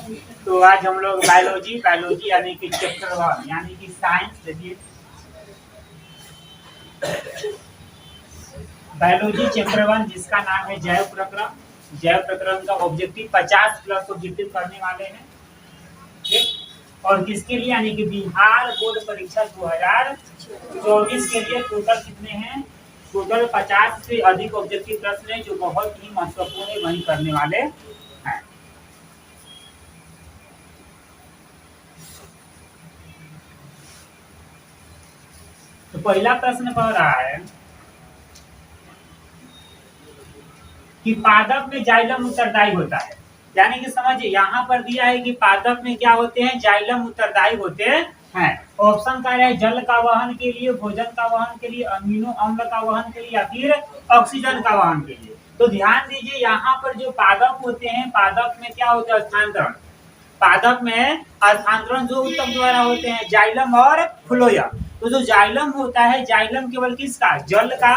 तो आज हम लोग बायोलॉजी यानी कि चैप्टर 1 यानी कि साइंस देखिए बायोलॉजी चैप्टर 1 जिसका नाम है जैव प्रक्रम का ऑब्जेक्टिव 50 प्लस ऑब्जेक्टिव करने वाले हैं ठीक। और किसके लिए यानी कि बिहार बोर्ड परीक्षा 2024 के लिए टोटल कितने हैं? टोटल 50 से अधिक ऑब्जेक्टिव प्रश्न है जो बहुत ही महत्वपूर्ण है वही करने वाले हैं। तो पहला प्रश्न कह रहा है कि पादप में जाइलम उत्तरदायी होता है, यानी कि समझिए यहाँ पर दिया है कि पादप में क्या होते हैं? जाइलम उत्तरदायी होते हैं। ऑप्शन का है जल का वहन के लिए, भोजन का वहन के लिए, अमीनो अम्ल का वहन के लिए या फिर ऑक्सीजन का वहन के लिए। तो ध्यान दीजिए यहाँ पर जो पादप होते हैं, पादप में क्या होता है? स्थानांतरण। पादप में स्थानांतरण जो उत्तक द्वारा होते हैं जाइलम और फ्लोएम। तो जो जाइलम होता है, जाइलम केवल किसका? जल का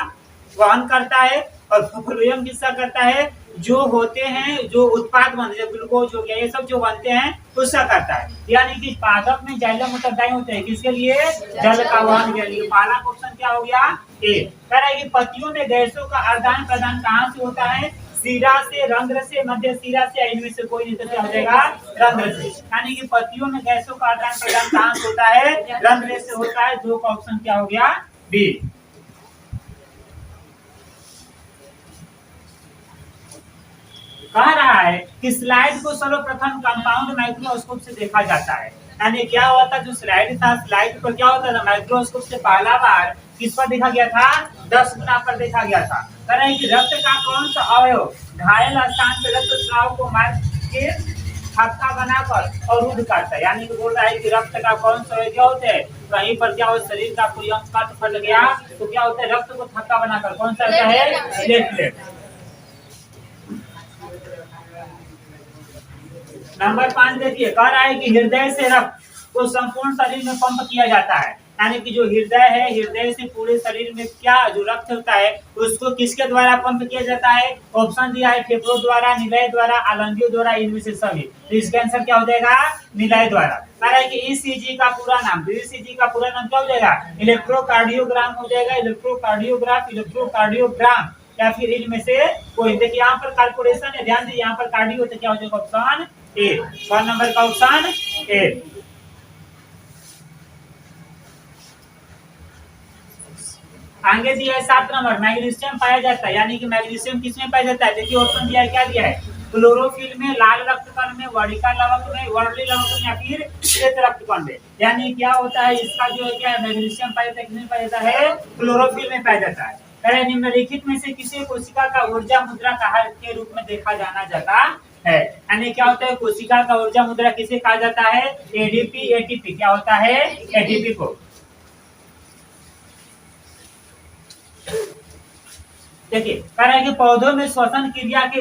वहन करता है और फ्लोएम किसका करता है? जो होते हैं जो उत्पाद बनते हैं, ग्लूकोज हो गया ये सब जो बनते हैं उसका करता है। यानी कि पादप में जाइलम उत्तरदायी होते हैं किसके लिए? जल का वहन के लिए। पहला क्वेश्चन क्या हो गया? ए। कह रहा है कि पत्तियों में गैसों का आदान प्रदान कहाँ से होता है? सिरा से, रंध्र से, मध्य सिरा से, इनमें से कोई नहीं। तो क्या हो जाएगा? रंध्र से। यानी कि पत्तियों में गैसों का आदान प्रदान कहाँ से होता है? रंध्र से होता है। दो का ऑप्शन क्या हो गया? बी। कह रहा है कि स्लाइड को सर्वप्रथम कंपाउंड माइक्रोस्कोप से देखा जाता है। यानी क्या हुआ था? जो स्लाइड था, स्लाइड पर क्या होता था? माइक्रोस्कोप से पहला बार किस पर देखा गया था? 10 गुना पर देखा गया था। कह रहे हैं कि रक्त का कौन सा अवयव घायल स्थान पर रक्त स्राव को मार के थक्का बनाकर अवरुद्ध करता है? यानी कि बोल रहा है कि रक्त का कौन सा अवयव होता है? कहीं पर क्या हो, शरीर का कोई अंग कट फट गया तो क्या होता है? रक्त को थक्का बनाकर कौन सा होता है? प्लेटलेट। नंबर 5 देखिए, कह रहा है कि हृदय से रक्त को संपूर्ण शरीर में पंप किया जाता है। यानी कि जो हृदय है, हृदय से पूरे शरीर में क्या जो रक्त होता है उसको किसके द्वारा पंप किया जाता है? ऑप्शन दिया है फेफड़ों द्वारा, निलय द्वारा, आलंदियों द्वारा, इनमें से सभी। तो इसका आंसर क्या हो जाएगा? निलय द्वारा। कह रहा है कि ईसीजी का पूरा नाम, ईसीजी का पूरा नाम क्या हो जाएगा? इलेक्ट्रोकार्डियोग्राम हो जाएगा, इलेक्ट्रोकार्डियोग्राफ, इलेक्ट्रोकार्डियोग्राम या फिर इनमें से कोई। देखिए यहाँ पर कैलकुलेशन है, ध्यान दीजिए यहाँ पर कार्डियो तो क्या हो जाएगा? Option A. 6 नंबर का ऑप्शन ए। आगे दिया है 7 नंबर, मैग्नीशियम पाया जाता है। यानी कि मैग्नीशियम किसमें पाया जाता है? देखिए ऑप्शन दिया है, क्या दिया है? क्लोरोफिल में, लाल रक्त कण में, वर्णिका लवक में, वर्ली लवक में या फिर श्वेत रक्त कण में। यानी क्या होता है इसका जो है क्या है? मैग्नीशियम पाया जाता है, किसमें पाया जाता है? क्लोरोफिल में पाया जाता है। निम्नलिखित में से किसी कोशिका का ऊर्जा मुद्रा के रूप में देखा जाना जाता है? यानी क्या होता है? कोशिका का ऊर्जा मुद्रा किसे कहा जाता है? ADP, ATP. क्या होता है? एटीपी को। देखिए कह रहा है कि पौधों में श्वसन क्रिया के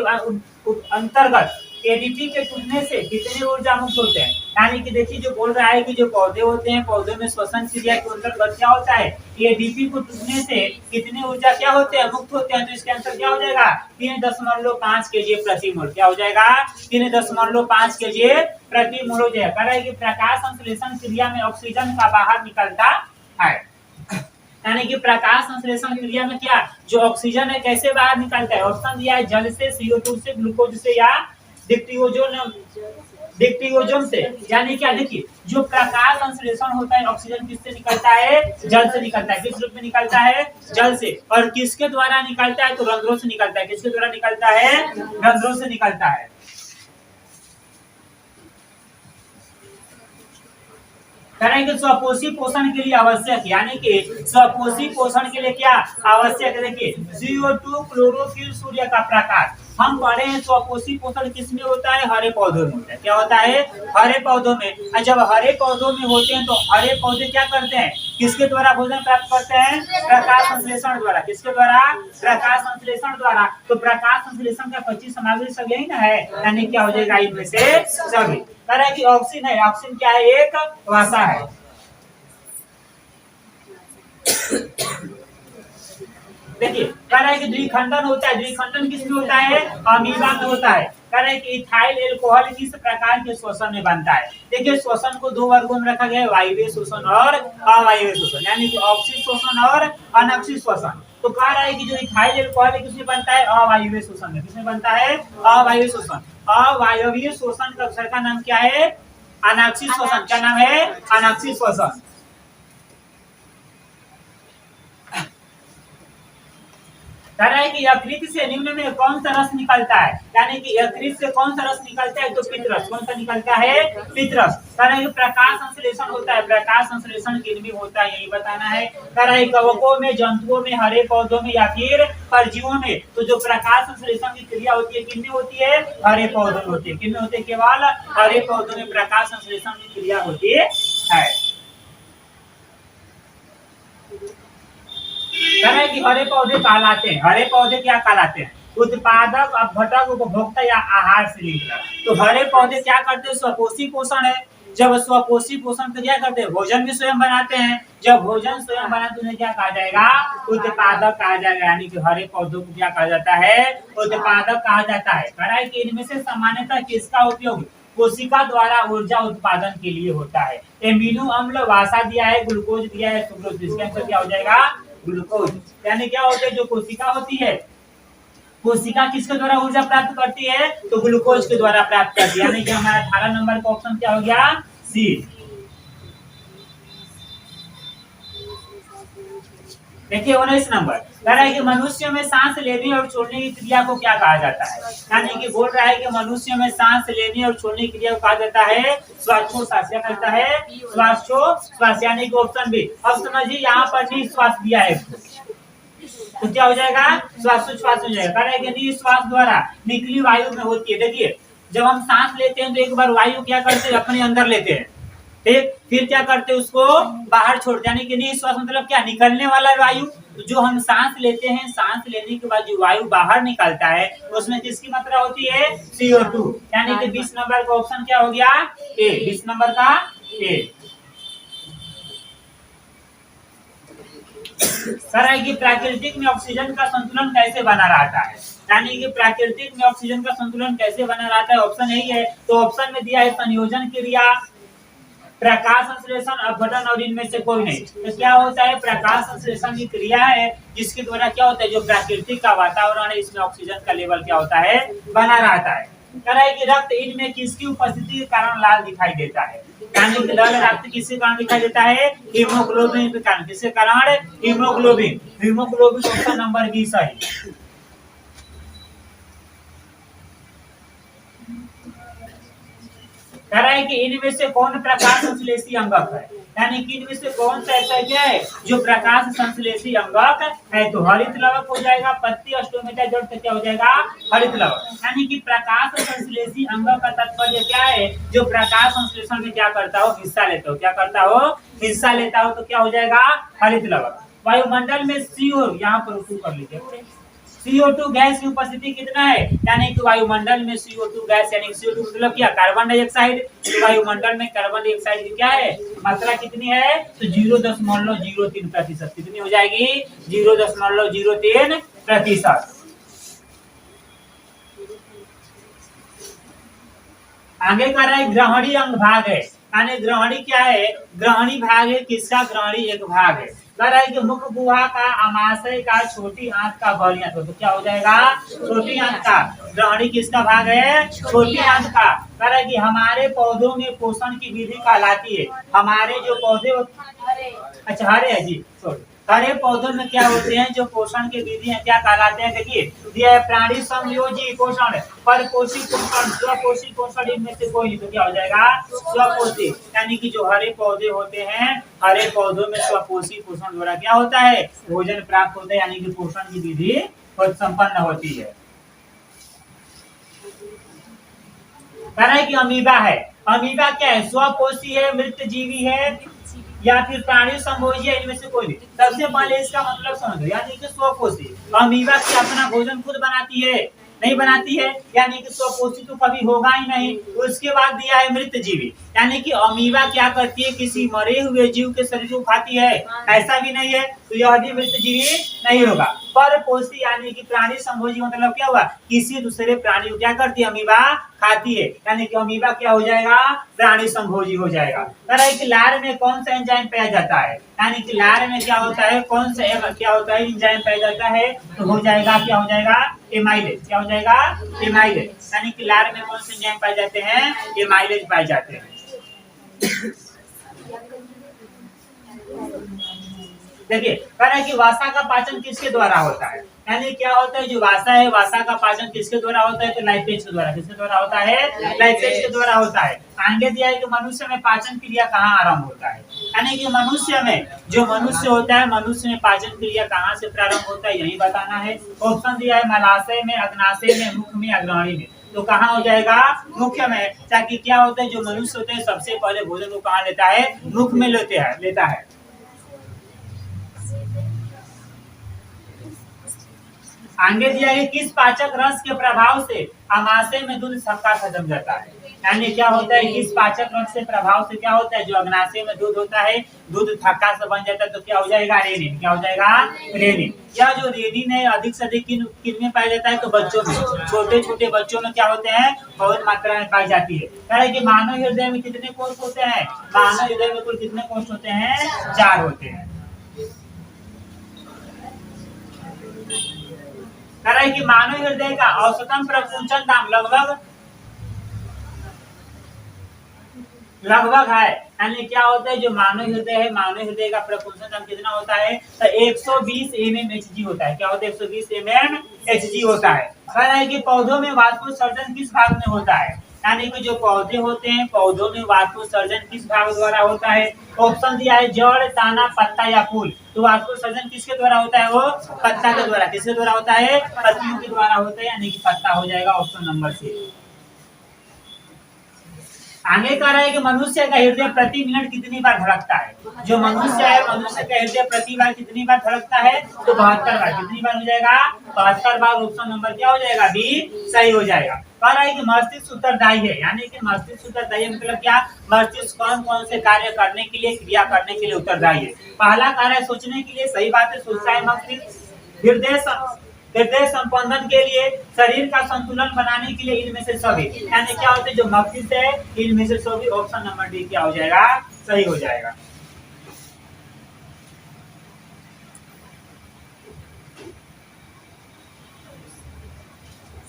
अंतर्गत एडीपी के टूटने से कितनी ऊर्जा मुक्त होते हैं? यानी कि देखिए जो बोल रहा है कि जो पौधे होते हैं, पौधों में श्वसन क्रिया के अंतर्गत क्या होता है? एडीपी को टूटने से कितनी ऊर्जा क्या होते हैं? मुक्त होते हैं। तो इसके आंसर क्या हो जाएगा? 3.5 kJ प्रति मोल। क्या हो जाएगा? 3.5 kJ प्रति मोल हो जाएगा। कह रहा है कि प्रकाश संश्लेषण क्रिया में ऑक्सीजन का बाहर निकलता है। यानी कि प्रकाश संश्लेषण क्रिया में क्या जो ऑक्सीजन है कैसे बाहर निकलता है? ऑप्शन दिया है जल से, CO2 से, ग्लूकोज से या डिक्टियोजोन से। यानी क्या? देखिए जो प्रकाश संश्लेषण होता है ऑक्सीजन किससे निकलता है? जल से निकलता है। किस रूप में निकलता है? जल से। और किसके द्वारा निकलता है? तो रंध्रों से निकलता है। किसके द्वारा निकलता है? रंध्रों से निकलता है। करेंगे स्वपोषी पोषण के लिए आवश्यक, यानी कि स्वपोषी पोषण के लिए क्या आवश्यक है? देखिए CO2, क्लोरोफिल, सूर्य का प्रकाश। हम पढ़े हैं स्वपोषी पोषण किसमें होता है? हरे पौधों में होता है। क्या होता है? हरे पौधों में। और जब हरे पौधों में होते हैं तो हरे पौधे क्या करते हैं? किसके द्वारा भोजन प्राप्त करते हैं? प्रकाश संश्लेषण द्वारा। किसके द्वारा? प्रकाश संश्लेषण द्वारा। तो प्रकाश संश्लेषण का 25 सामग्री सब यही ना है, यानी क्या हो जाएगा? इनमें से सभी। कह रहा है कि ऑक्सीजन है, ऑक्सीजन क्या है? एक वसा है। देखिए कह रहा है कि द्विखंडन होता है, द्विखंडन किसमें होता है? अमीबा में होता है। कह रहा है कि इथाइल एल्कोहल किस प्रकार के शोषण में बनता है? देखिए शोषण को दो वर्गों में रखा गया है, वायवीय शोषण और अवायवीय शोषण, यानी कि ऑक्सीय शोषण और अनॉक्सीय शोषण। तो कह रहा है कि जो इथाइल एल्कोहल है किसमें बनता है? अवायवीय शोषण में। किसमें बनता है? अवायवीय शोषण। अवायवीय शोषण का दूसरा का नाम क्या है? अनॉक्सीय शोषण। क्या नाम है? अनॉक्सीय शोषण। कह रहा है कि यकृत से निम्न में कौन सा रस निकलता है? यानी कि यकृत से कौन सा रस निकलता है? तो पित्तरस। कौन सा निकलता है? पित्तरस। कह रहा है कि प्रकाश संश्लेषण होता है, प्रकाश संश्लेषण किनमें होता है यही बताना है। कह रहा है कवकों में, जंतुओं में, हरे पौधों में या फिर परजीवों में। तो जो प्रकाश संश्लेषण की क्रिया होती है किनमें होती है? हरे पौधों में होती है। किनमें होती है? केवल हरे पौधों में प्रकाश संश्लेषण की क्रिया होती है। कह रहा है कि हरे पौधे कहलाते हैं, हरे पौधे क्या कहलाते हैं? उत्पादक, अपघटक, उपभोक्ता या आहार से लिंक। तो हरे पौधे क्या करते हैं? स्वपोषी पोषण है। जब स्वपोषी पोषण तो क्या करते हैं? भोजन भी स्वयं बनाते हैं। जब भोजन स्वयं बनाते उन्हें क्या कहा जाएगा? उत्पादक कहा जाएगा। यानी कि हरे पौधों को क्या कहा जाता है? उत्पादक कहा जाता है। कह रहा है कि इनमें से सामान्यतः किसका उपयोग कोशिका द्वारा ऊर्जा उत्पादन के लिए होता है? एमिनो अम्ल, वासा दिया है, ग्लूकोज दिया है, सुक्रोज। इसके आंसर क्या हो जाएगा? ग्लूकोज। यानी क्या होता है? जो कोशिका होती है, कोशिका किसके द्वारा ऊर्जा प्राप्त करती है? तो ग्लूकोज के द्वारा प्राप्त करती है। यानी कि हमारा 18 नंबर का ऑप्शन क्या हो गया? सी। देखिए 19 नंबर कह रहा है कि मनुष्य में सांस लेने और छोड़ने की क्रिया को क्या कहा जाता है? यानी कि बोल रहा है कि मनुष्य में सांस लेने और छोड़ने की क्रिया को कहा जाता है श्वासोच्छ्वास। क्या कहता है? श्वासोच्छ्वास। यानी कि ऑप्शन बी। अब समझिए यहाँ पर निश्वास दिया है, तो क्या हो जाएगा? श्वासोच्छ्वास हो जाएगा। कह रहा है कि निश्वास द्वारा निकली वायु में होती है। देखिए जब हम सांस लेते हैं तो एक बार वायु क्या करते हैं? अपने अंदर लेते हैं, ठीक, फिर क्या करते हैं? उसको बाहर छोड़ते हैं। यानी कि निश्वास मतलब क्या? निकलने वाला वायु। तो जो हम सांस लेते हैं, सांस लेने के बाद जो वायु बाहर निकलता है उसमें किसकी मात्रा होती है? CO2। यानी कि 20 नंबर का ऑप्शन क्या हो गया? ए। 20 नंबर का ए। सर है कि प्राकृतिक में ऑक्सीजन का संतुलन कैसे बना रहता है? यानी कि प्राकृतिक में ऑक्सीजन का संतुलन कैसे बना रहता है? ऑप्शन यही है। तो ऑप्शन में दिया है संयोजन क्रिया, प्रकाश संश्लेषण, अपघटन और इनमें से कोई नहीं। तो क्या होता है? प्रकाश संश्लेषण की क्रिया है जिसके द्वारा क्या होता है? जो प्राकृतिक का वातावरण है इसमें ऑक्सीजन का लेवल क्या होता है? बना रहता है। कह रहा है कि रक्त इनमें किसकी उपस्थिति के कारण लाल दिखाई देता है? यानी कि लाल रक्त किसके कारण दिखाई देता है? हीमोग्लोबिन के कारण। किसके कारण? हीमोग्लोबिन। हीमोग्लोबिन ऑप्शन नंबर 20 है। कह रहा है कि इनमें से कौन प्रकाश संश्लेषी अंगक है? यानी कि इनमें से कौन सा ऐसा क्या है जो प्रकाश संश्लेषी अंगक है? तो हरित लवक हो जाएगा। पत्ती, अस्टोमेटा, जड़ से क्या हो जाएगा? हरित लवक। यानी कि प्रकाश संश्लेषी अंगक का तात्पर्य क्या है? जो प्रकाश संश्लेषण में क्या करता हो? हिस्सा लेता हो। क्या करता हो? हिस्सा लेता हो। तो क्या हो जाएगा? हरित लवक। वायुमंडल में CO, यहाँ पर कर लीजिए, CO2 गैस की उपस्थिति कितना है? यानी कि वायुमंडल में CO2 गैस, यानी CO2 मतलब क्या? Carbon dioxide. तो वायुमंडल में कार्बन डाइऑक्साइड की क्या है? मात्रा कितनी है? तो 0.03%। कितनी हो जाएगी? 0.03%। आगे कर रहा है ग्रहणी अंग भाग है। यानी ग्रहणी क्या है? ग्रहणी भाग है किसका? ग्रहणी एक भाग है। कह रहा है कि मुख गुहा का, अमाशय का, छोटी आंत का, बड़ी आंत का। तो क्या हो जाएगा? छोटी आंत का। ग्रहणी किसका भाग है? छोटी आंत का। कह रहा है कि हमारे पौधों में पोषण की विधि कहलाती है। हमारे जो पौधे, अच्छा हरे है जी, सॉरी, हरे पौधों में क्या होते हैं जो पोषण के विधि है क्या कहलाते हैं? देखिए दिया है प्राणी समयोजी पोषण, परपोषी पोषण, स्वपोषी पोषण। इनमें से कोई नहीं। तो क्या हो जाएगा? स्वपोषी। यानी कि जो हरे पौधे होते हैं, हरे पौधों में स्वपोषी पोषण द्वारा क्या होता है? भोजन प्राप्त होता है। यानी कि पोषण की विधि संपन्न होती है। कह रहा है कि अमीबा है। अमीबा क्या है? स्वपोषी है, मृत जीवी है या फिर प्राणी संभोजी है? इनमें से कोई नहीं। सबसे पहले इसका मतलब समझो, यानी कि स्वपोषी। अमीबा की अपना भोजन खुद बनाती है? नहीं बनाती है। यानी कि स्वपोषी तो कभी होगा ही नहीं। उसके बाद दिया है मृत जीवी। यानी कि अमीबा क्या करती है? किसी मरे हुए जीव के शरीर को खाती है? ऐसा भी नहीं है। तो यह भी मृतजीवी नहीं होगा। परपोषी यानी कि प्राणी संभोजी मतलब क्या हुआ, किसी दूसरे प्राणी को क्या करती है, अमीबा खाती है, यानी कि अमीबा क्या हो जाएगा, प्राणी संभोजी हो जाएगा। लार में कौन सा एंजाइम पाया जाता है, यानी कि लार में क्या होता है, कौन सा क्या होता है एंजाइम पाया जाता है, तो हो जाएगा क्या हो जाएगा, एमाइलेज। क्या हो जाएगा, एमाइलेज। यानी कि लार में कौन से एंजाइम पाए जाते हैं, एमाइलेज पाए जाते हैं। देखिए कह रहा है कि वासा का पाचन किसके द्वारा होता है, यानी क्या होता है, जो वासा है वासा का पाचन किसके द्वारा होता है, तो लाइपेज के द्वारा। किसके द्वारा होता है, लाइपेज के द्वारा होता है। आगे दिया है कि मनुष्य में पाचन क्रिया कहाँ आरंभ होता है, यानी कि मनुष्य में, जो मनुष्य होता है, मनुष्य में पाचन क्रिया कहाँ से प्रारंभ होता है, यही बताना है। ऑप्शन दिया है मलाशय में, अग्नाशय में, मुख में, अग्रहणी में। तो कहाँ हो जाएगा, मुख्य में। ताकि क्या होता है, जो मनुष्य होते हैं सबसे पहले भोजन को कहाँ लेता है, मुख में लेता है। आगे दिया है किस पाचक रस के प्रभाव से अमाशय में दूध थक्का सा जम जाता है, यानी क्या होता है, किस पाचक रस से प्रभाव से क्या होता है, जो अग्नाशय में दूध होता है, दूध थक्का सा बन जाता है, तो क्या हो जाएगा, रेनिन। क्या हो जाएगा, रेनिन। या जो रेनिन है अधिक से अधिक किन में पाया जाता है, तो बच्चों में, छोटे छोटे बच्चों में क्या होते हैं, बहुत मात्रा में पाई जाती है। कह कि मानव हृदय में कितने कोष होते हैं, मानव हृदय में कुल कितने कोष होते हैं, 4 होते हैं। कह रहा है कि मानव हृदय का औसतन प्रकुंचन दाम लगभग है, यानी क्या होता है, जो मानव हृदय है, मानव हृदय का प्रकुंचन दाम कितना होता है, तो 120 mmHg होता है। क्या होता है, 120 mmHg होता है। कह रहा है कि पौधों में वाष्पोत्सर्जन किस भाग में होता है, यानी कि जो पौधे होते हैं, पौधों में वाष्पोत्सर्जन किस भाग द्वारा होता है। ऑप्शन दिया है जड़, ताना, पत्ता या फूल। तो वाष्पोत्सर्जन किसके द्वारा होता है, वो पत्ता के द्वारा। किसके द्वारा होता है, पत्तियों के द्वारा होता है, यानी कि पत्ता हो जाएगा ऑप्शन नंबर सी। आगे कह रहा है कि मनुष्य का हृदय प्रति मिनट कितनी बार धड़कता है, जो मनुष्य है, मनुष्य का हृदय प्रति बार कितनी बार धड़कता है, तो 72 बार। कितनी बार हो जाएगा, 72 बार। ऑप्शन नंबर क्या हो जाएगा, बी सही हो जाएगा। कह रहा है कि मस्तिष्क उत्तरदायी है, यानी कि मस्तिष्क उत्तरदायी मतलब क्या, मस्तिष्क कौन कौन से कार्य करने के लिए, क्रिया करने के लिए उत्तरदायी है। पहला कार्य सोचने के लिए, सही बात है, सोचता है मस्तिष्क। हृदय संपंदन के लिए, शरीर का संतुलन बनाने के लिए, इनमें से सभी, यानी क्या होते हैं, जो मस्तिष्क है, इनमें से सभी। ऑप्शन नंबर डी क्या हो जाएगा, सही हो जाएगा।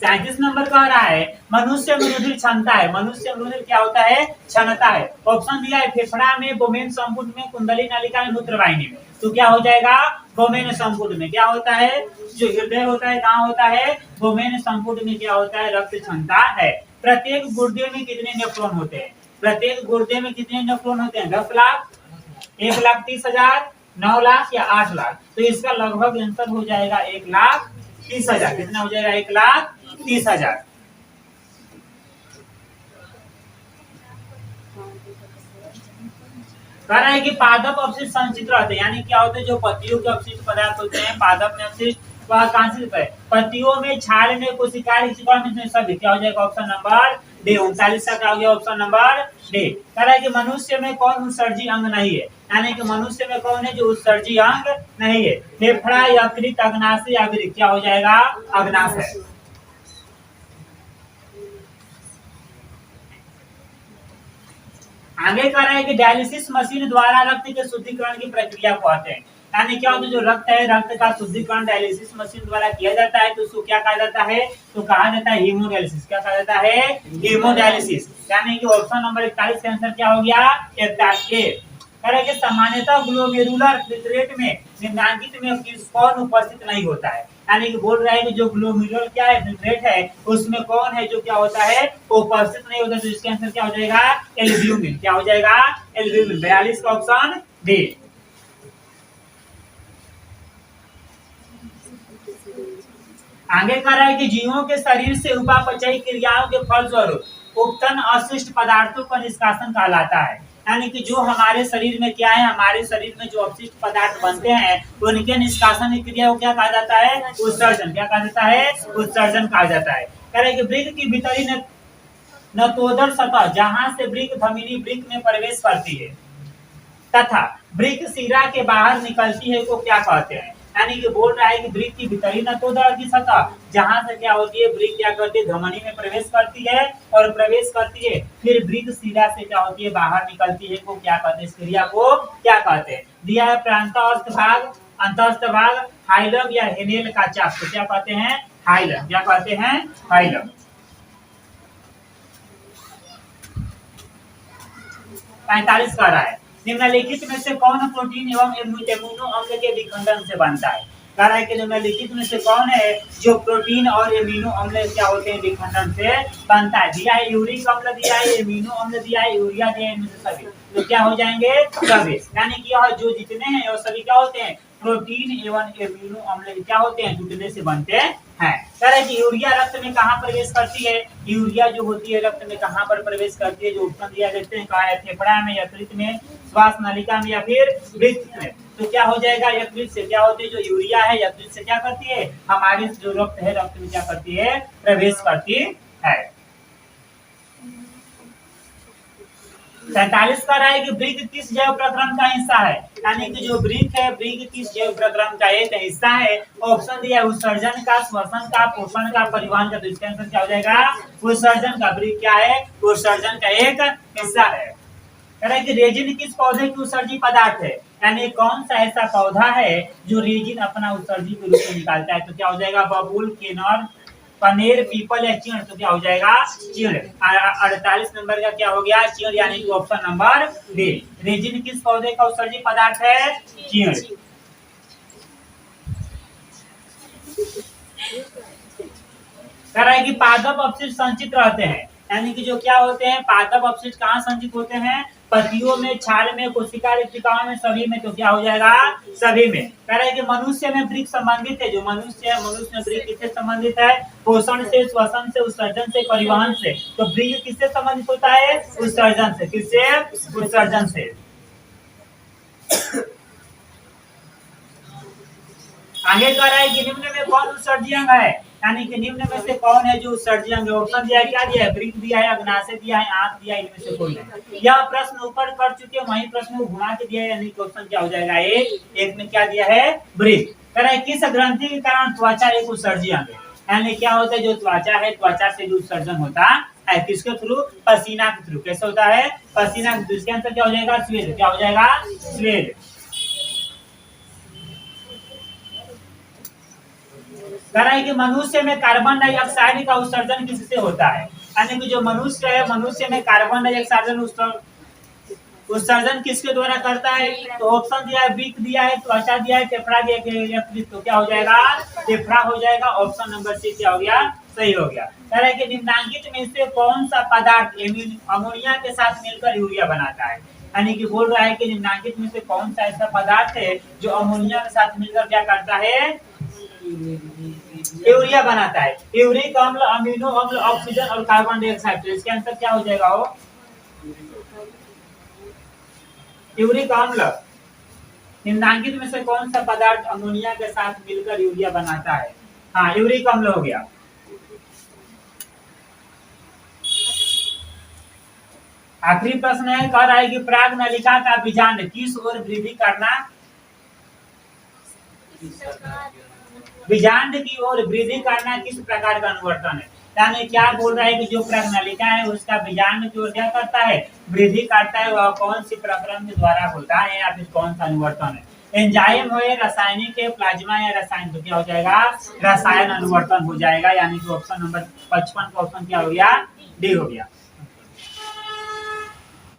37 नंबर कह रहा है मनुष्य में रुधिर क्षमता है, मनुष्य में रुधिर क्या होता है, क्षमता है। ऑप्शन दिया है फेफड़ा में, बोमेन संपुट में, कुंडली नलिका में, मूत्रवाहिनी में। तो क्या हो जाएगा, बोमेन संपुट में। क्या होता है, जो हृदय होता है कहाँ होता है, बोमेन संपुट में क्या होता है, रक्त क्षमता है। प्रत्येक गुर्दे में कितने नेफ्रॉन होते हैं, प्रत्येक गुर्दे में कितने नेफ्रॉन होते हैं, 10 लाख, 1,30,000, 9 लाख या 8 लाख। तो इसका लगभग आंसर हो जाएगा 1,30,000। कितना हो जाएगा, 1,30,000। कह रहा है कि पादप अपशिष्ट संचित रहते हैं, यानी क्या होते हैं, जो पत्तियों के अपशिष्ट पदार्थ होते हैं, पादप में अपशिष्ट, वह कहां से होता है, पत्तियों में, छाल में, कोशिकाएं, में सभी। क्या हो जाएगा, ऑप्शन नंबर डी। 39 का क्या हो गया, ऑप्शन नंबर डी। कह रहा है कि मनुष्य में कौन उत्सर्जी अंग नहीं है, यानी कि मनुष्य में कौन है जो उत्सर्जी अंग नहीं है, फेफड़ा, यकृत, अग्नाशय, अग्रिक। क्या हो जाएगा, अग्नाशय। आगे कह रहा है कि डायलिसिस मशीन द्वारा रक्त के शुद्धिकरण की प्रक्रिया को आते हैं, यानी क्या होता है, जो रक्त है, रक्त का शुद्धिकरण डायलिसिस मशीन द्वारा किया जाता है, तो उसको क्या कहा जाता है, तो कहा जाता है हीमोडायलिसिस। क्या कहा जाता है, हीमोडायलिसिस। यानी कि ऑप्शन नंबर 41 का आंसर क्या हो गया, 41। कि सामान्यतः ग्लोमेरुलर फिल्ट्रेट में निम्नलिखित में कौन उपस्थित नहीं होता है, यानी कि बोल रहा है कि जो ग्लोमेरुलर क्या है, फिल्ट्रेट है, उसमें कौन है जो क्या होता है, उपस्थित नहीं होता। तो इसका आंसर क्या हो जाएगा, एल्ब्यूमिन। क्या हो जाएगा, एल्ब्यूमिन। 42 का ऑप्शन डी। आगे कह रहा है कि जीवों के शरीर से उपापचयी क्रियाओं के फलस्वरूप उत्पन्न अशिष्ट पदार्थों का निष्कासन कहलाता है, यानी कि जो हमारे शरीर में क्या है, हमारे शरीर में जो अपशिष्ट पदार्थ बनते हैं उनके निष्कासन की क्रिया को क्या कहा जाता है, उत्सर्जन। क्या कहा जाता है, उत्सर्जन कहा जाता है। कह रहे कि वृक्क की भीतरी नतोदर सतह, जहां से वृक्क धमनी वृक्क में प्रवेश करती है, तथा वृक्क शिरा के बाहर निकलती है को क्या कहते हैं। यानी कि बोल रहा है कि वृक्क की भीतरी नतोदर की सतह जहां से क्या होती है वृक्क क्या करती है धमनी में प्रवेश करती है और प्रवेश करती है फिर वृक्क शिरा से क्या होती है बाहर निकलती है को क्या कहते हैं, इस क्रिया को क्या कहते हैं। दिया है प्रांतस्थ भाग, अंतस्थ भाग, हाइलम या हेनेल का चाप को क्या कहते हैं, हाइलम। क्या कहते हैं, हाइलम। 45 कह रहा है निम्नलिखित में से कौन प्रोटीन एवं एमिनो अम्ल के विखंडन से बनता है। कह रहा है कि निम्नलिखित में से कौन है जो प्रोटीन और एमिनो अम्ल क्या होते हैं विखंडन से बनता है। दिया है यूरिक अम्ल, दिया है एमिनो अम्ल, दिया है यूरिया, दिया है इनमें से सभी, तो क्या हो जाएंगे सभी। यानी कि जो जितने हैं वो सभी क्या होते हैं प्रोटीन एवं एमिनो अम्ल क्या होते हैं जुटने से बनते हैं। कह रहे कि यूरिया रक्त में कहाँ प्रवेश करती है, यूरिया जो होती है रक्त में कहाँ पर प्रवेश करती है, जो उत्पन्न दिया देखते हैं कहाँ है, फेफड़ा में, यकृत में, श्वास नलिका में या फिर वृक्क में। तो क्या हो जाएगा यकृत से क्या होती है जो यूरिया है यकृत से क्या करती है हमारी जो रक्त है रक्त में क्या करती है प्रवेश करती है। 47 का रहा है कि वृक्क किस जैव प्रक्रम का हिस्सा है। यानी कि जो वृक्क है वृक्क किस जैव प्रक्रम का एक हिस्सा है। ऑप्शन दिया है उत्सर्जन का, श्वसन का, पोषण का, परिवहन का। तो इसका आंसर क्या हो जाएगा उत्सर्जन का। वृक्क क्या है उत्सर्जन का एक हिस्सा है। कह रहा है कि रेजिन किस पौधे की उत्सर्जी पदार्थ है। यानी कौन सा ऐसा पौधा है जो रेजिन अपना उत्सर्जी के रूप में निकालता है। तो क्या हो जाएगा बबूल, केनर, पनेर, पीपल या चीड़। तो क्या हो जाएगा चीड़। 48 नंबर का क्या हो गया चीड़, यानी कि ऑप्शन नंबर बी। रेजिन किस पौधे का उत्सर्जी पदार्थ है चीड़। कह रहा है कि पादप अपशिष्ट संचित रहते हैं। यानी कि जो क्या होते हैं पादप अपशिष्ट कहाँ संचित होते हैं, पत्तियों में, छाल में, कोशिका रेखिकाओं में, सभी में। तो क्या हो जाएगा सभी में। कह रहे हैं कि मनुष्य में वृक्क संबंधित है। जो मनुष्य है मनुष्य में वृक्क किससे संबंधित है, पोषण से, श्वसन से, उत्सर्जन से, परिवहन से। तो वृक्क किससे संबंधित होता है उत्सर्जन से। किससे उत्सर्जन से। आगे कह रहा है कि निम्न में कौन उत्सर्जी अंग है। यानी कि निम्न में से कौन है जो उत्सर्जी अंग है। ऑप्शन दिया है क्या दिया है वृक्क दिया है, अग्नाशय दिया है, आंत दिया है, इनमें से कोई नहीं। यह प्रश्न ऊपर कर चुके वही प्रश्न को घुमा के दिया है। यानी कि ऑप्शन क्या हो जाएगा एक में क्या दिया है वृक्क। कह रहा है किस ग्रंथि के कारण त्वचा एक उत्सर्जी अंग है। यानी क्या होता है जो त्वचा है त्वचा से जो उत्सर्जन होता है किसके थ्रू पसीना के थ्रू। कैसे होता है पसीना के थ्रू। इसके आंसर क्या हो जाएगा स्वेद। क्या हो जाएगा स्वेद। कह रहा है कि मनुष्य में कार्बन डाइऑक्साइड का उत्सर्जन किससे होता है। यानी कि जो मनुष्य है मनुष्य में कार्बन डाइऑक्साइड उत्सर्जन किसके द्वारा करता है। तो ऑप्शन दिया है वृक्क दिया है, त्वचा दिया है, फेफड़ा दिया है। तो क्या हो जाएगा फेफड़ा हो जाएगा। ऑप्शन नंबर सी क्या हो गया सही हो गया। कह रहा है कि निम्नलिखित में से कौन सा पदार्थ अमोनिया के साथ मिलकर यूरिया बनाता है। यानी कि बोल रहा है कि निम्नलिखित में से कौन सा ऐसा पदार्थ है जो अमोनिया के साथ मिलकर क्या करता है यूरिया बनाता है। यूरिक अम्ल, अमीनो अम्ल, ऑक्सीजन और कार्बन डाइऑक्साइड। तो इसके आंसर क्या हो जाएगा वो यूरिक अम्ल। निम्नलिखित में से कौन सा पदार्थ अमोनिया के साथ मिलकर यूरिया बनाता है। हाँ यूरिक अम्ल हो गया। आखिरी प्रश्न है कह रहा है कि प्राग नलिका का बीजांड किस ओर वृद्धि करना, बीजांड की ओर वृद्धि करना किस प्रकार का अनुवर्तन है। यानी क्या बोल रहा है कि जो प्राग्नलिका है उसका बीजांड की ओर क्या करता है वृद्धि करता है। वह कौन सी प्रक्रम के द्वारा होता है या फिर कौन सा अनुवर्तन है। एंजाइम हो रासायनिक है, प्लाज्मा या रसायन। तो क्या हो जाएगा रसायन अनुवर्तन हो जाएगा। यानी कि ऑप्शन नंबर 55 का ऑप्शन क्या हो गया डी हो गया।